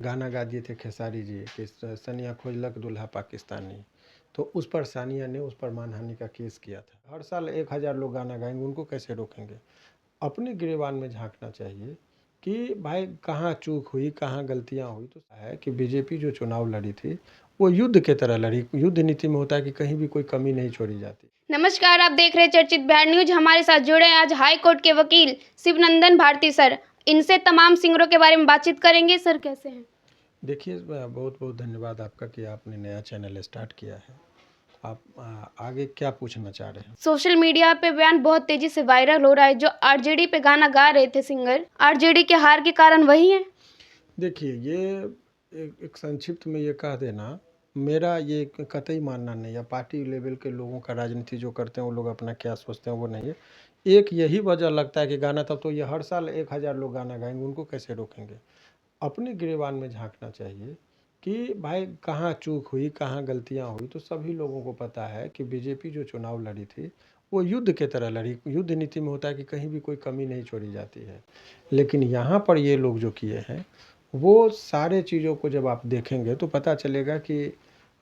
गाना गा दिए थे खेसारी जी कि सनिया खोजलक दूल्हा पाकिस्तानी। तो उस पर सानिया ने उस पर मानहानि का केस किया था। हर साल 1000 लोग गाना गाएंगे, उनको कैसे रोकेंगे? अपने गिरेबान में झांकना चाहिए कि भाई कहाँ चूक हुई, कहाँ गलतियाँ हुई। तो है कि बीजेपी जो चुनाव लड़ी थी वो युद्ध के तरह लड़ी। युद्ध नीति में होता है कि कहीं भी कोई कमी नहीं छोड़ी जाती। नमस्कार, आप देख रहे हैं चर्चित बिहार न्यूज। हमारे साथ जुड़े हैं आज हाई कोर्ट के वकील शिवनंदन भारती सर। इनसे तमाम सिंगरों के बारे में बातचीत करेंगे। सर कैसे हैं? देखिए, बहुत बहुत धन्यवाद आपका कि आपने नया चैनल स्टार्ट किया है। आप आगे क्या पूछना चाह रहे हैं? सोशल मीडिया पे बयान बहुत तेजी से वायरल हो रहा है। जो आरजेडी पे गाना गा रहे थे सिंगर, आरजेडी के हार के कारण वही है। देखिए, ये एक संक्षिप्त में ये कह देना, मेरा ये कतई मानना नहीं है। पार्टी लेवल के लोगों का राजनीति जो करते हैं वो लोग अपना क्या सोचते हैं वो नहीं है। एक यही वजह लगता है कि गाना, तब तो ये हर साल 1000 लोग गाना गाएंगे, उनको कैसे रोकेंगे? अपने गिरेबान में झांकना चाहिए कि भाई कहाँ चूक हुई, कहाँ गलतियाँ हुई। तो सभी लोगों को पता है कि बीजेपी जो चुनाव लड़ी थी वो युद्ध के तरह लड़ी। युद्ध नीति में होता है कि कहीं भी कोई कमी नहीं छोड़ी जाती है। लेकिन यहाँ पर ये लोग जो किए हैं वो सारे चीज़ों को जब आप देखेंगे तो पता चलेगा कि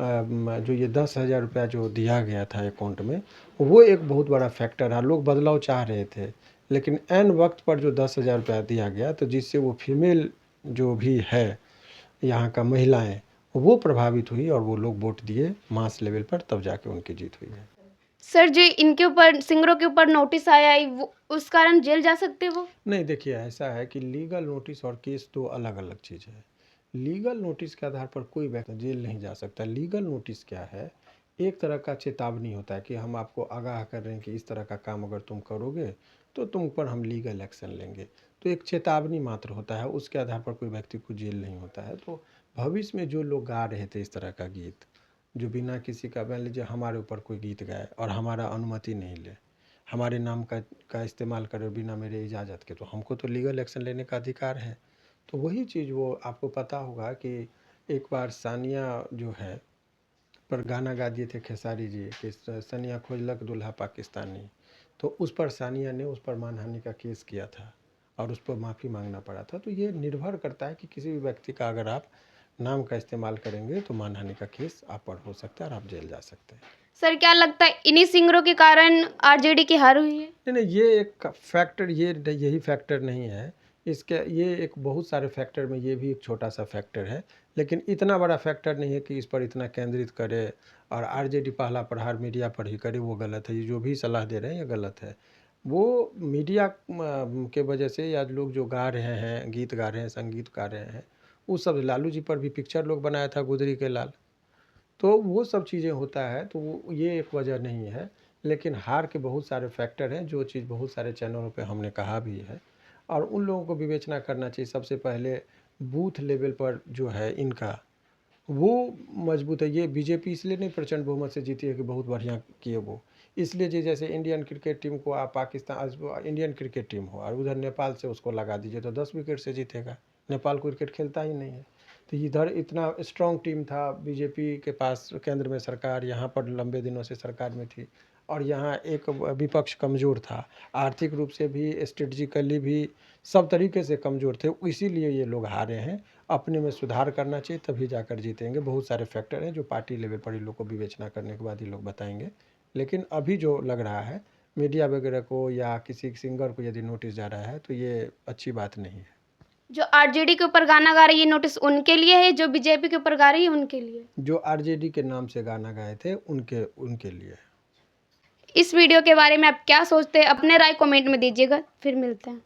जो ये 10,000 रुपया जो दिया गया था अकाउंट में, वो एक बहुत बड़ा फैक्टर है। लोग बदलाव चाह रहे थे, लेकिन ऐन वक्त पर जो 10,000 रुपया दिया गया तो जिससे वो फीमेल जो भी है यहाँ का महिलाएं वो प्रभावित हुई और वो लोग वोट दिए मास लेवल पर, तब जाके उनकी जीत हुई है। सर, जो इनके ऊपर सिंगरों के ऊपर नोटिस आया है वो उस कारण जेल जा सकते वो? नहीं, देखिए ऐसा है कि लीगल नोटिस और केस दो अलग अलग चीज़ है। लीगल नोटिस के आधार पर कोई व्यक्ति जेल नहीं जा सकता। लीगल नोटिस क्या है? एक तरह का चेतावनी होता है कि हम आपको आगाह कर रहे हैं कि इस तरह का काम अगर तुम करोगे तो तुम पर हम लीगल एक्शन लेंगे। तो एक चेतावनी मात्र होता है, उसके आधार पर कोई व्यक्ति को जेल नहीं होता है। तो भविष्य में जो लोग गा रहे थे इस तरह का गीत, जो बिना किसी का, मान लीजिए हमारे ऊपर कोई गीत गाए और हमारा अनुमति नहीं ले, हमारे नाम का इस्तेमाल करे बिना मेरे इजाज़त के, तो हमको तो लीगल एक्शन लेने का अधिकार है। तो वही चीज़ वो आपको पता होगा कि एक बार सानिया जो है पर गाना गा दिए थे खेसारी जी कि सनिया खोजलक दूल्हा पाकिस्तानी। तो उस पर सानिया ने उस पर मानहानि का केस किया था और उस पर माफ़ी मांगना पड़ा था। तो ये निर्भर करता है कि किसी भी व्यक्ति का अगर आप नाम का इस्तेमाल करेंगे तो मानहानि का केस आप पर हो सकता है और आप जेल जा सकते हैं। सर, क्या लगता है इन्हीं सिंगरों के कारण आरजेडी की हार हुई है? नहीं, ये एक फैक्टर, ये यही फैक्टर नहीं है। इसके ये एक बहुत सारे फैक्टर में ये भी एक छोटा सा फैक्टर है, लेकिन इतना बड़ा फैक्टर नहीं है कि इस पर इतना केंद्रित करे और आरजेडी पहला प्रहार मीडिया पर ही करे। वो गलत है। ये जो भी सलाह दे रहे हैं ये गलत है। वो मीडिया के वजह से, या लोग जो गा रहे हैं, गीत गा रहे हैं, संगीत गा रहे हैं, वो सब लालू जी पर भी पिक्चर लोग बनाया था गुदरी के लाल। तो वो सब चीज़ें होता है। तो वो ये एक वजह नहीं है, लेकिन हार के बहुत सारे फैक्टर हैं, जो चीज़ बहुत सारे चैनलों पे हमने कहा भी है। और उन लोगों को विवेचना करना चाहिए। सबसे पहले बूथ लेवल पर जो है इनका वो मजबूत है। ये बीजेपी इसलिए नहीं प्रचंड बहुमत से जीती है कि बहुत बढ़िया किए वो, इसलिए जी जैसे इंडियन क्रिकेट टीम को आप पाकिस्तान, इंडियन क्रिकेट टीम हो और उधर नेपाल से उसको लगा दीजिए तो 10 विकेट से जीतेगा। नेपाल क्रिकेट खेलता ही नहीं है। तो इधर इतना स्ट्रॉन्ग टीम था बीजेपी के पास, केंद्र में सरकार, यहाँ पर लंबे दिनों से सरकार में थी, और यहाँ एक विपक्ष कमज़ोर था, आर्थिक रूप से भी, स्ट्रेटजिकली भी, सब तरीके से कमज़ोर थे। इसीलिए ये लोग हारे हैं। अपने में सुधार करना चाहिए, तभी जाकर जीतेंगे। बहुत सारे फैक्टर हैं जो पार्टी लेवल पर इन लोग को विवेचना करने के बाद ये लोग बताएंगे। लेकिन अभी जो लग रहा है मीडिया वगैरह को या किसी सिंगर को यदि नोटिस जा रहा है तो ये अच्छी बात नहीं है। जो आरजेडी के ऊपर गाना गा रही है नोटिस उनके लिए है, जो बीजेपी के ऊपर गा रही है उनके लिए? जो आरजेडी के नाम से गाना गाए थे उनके उनके लिए। इस वीडियो के बारे में आप क्या सोचते हैं? अपने राय कमेंट में दीजिएगा। फिर मिलते हैं।